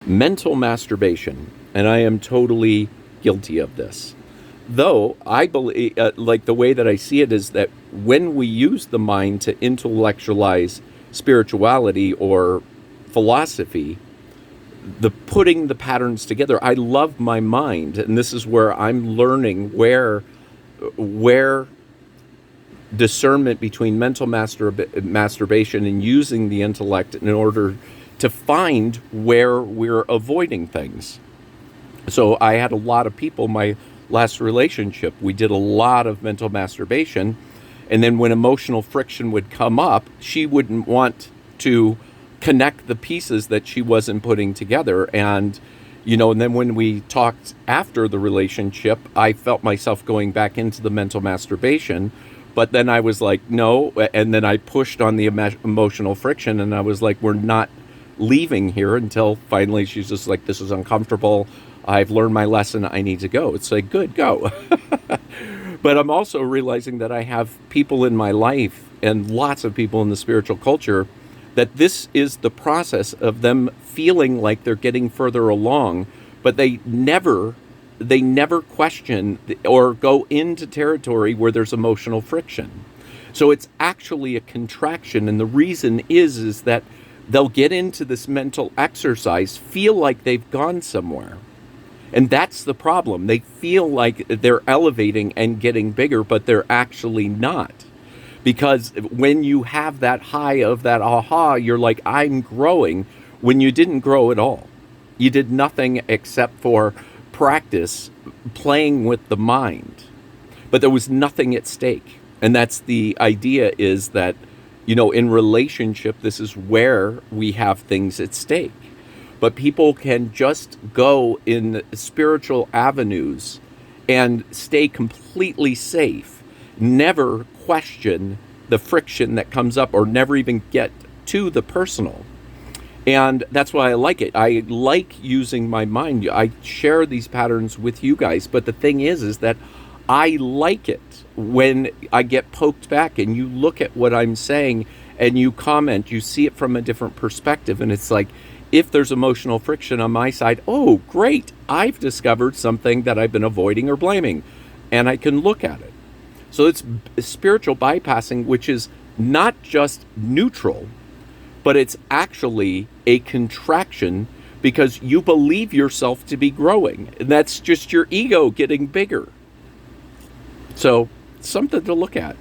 mental masturbation, and I am totally guilty of this. Though I believe, like the way that I see it is that when we use the mind to intellectualize spirituality or philosophy, the putting the patterns together, I love my mind, and this is where I'm learning where discernment between mental masturbation and using the intellect in order to find where we're avoiding things. So I had a lot of people, my last relationship, we did a lot of mental masturbation. And then when emotional friction would come up, she wouldn't want to connect the pieces that she wasn't putting together. And, and then when we talked after the relationship, I felt myself going back into the mental masturbation. But then I was like, no. And then I pushed on the emotional friction, and I was like, we're not leaving here until finally she's just like, this is uncomfortable. I've learned my lesson. I need to go. It's like, good, go. But I'm also realizing that I have people in my life and lots of people in the spiritual culture that this is the process of them feeling like they're getting further along, but they never question or go into territory where there's emotional friction. So it's actually a contraction. And the reason is that they'll get into this mental exercise, feel like they've gone somewhere. And that's the problem. They feel like they're elevating and getting bigger, but they're actually not. Because when you have that high of that aha, you're like, I'm growing, when you didn't grow at all. You did nothing except for practice playing with the mind. But there was nothing at stake. And that's the idea, is that, in relationship, this is where we have things at stake. But people can just go in spiritual avenues and stay completely safe, never question the friction that comes up, or never even get to the personal. And that's why I like it. I like using my mind. I share these patterns with you guys. But the thing is that I like it when I get poked back and you look at what I'm saying and you comment, you see it from a different perspective. And it's like, if there's emotional friction on my side, oh, great, I've discovered something that I've been avoiding or blaming, and I can look at it. So it's spiritual bypassing, which is not just neutral, but it's actually a contraction, because you believe yourself to be growing. And that's just your ego getting bigger. So something to look at.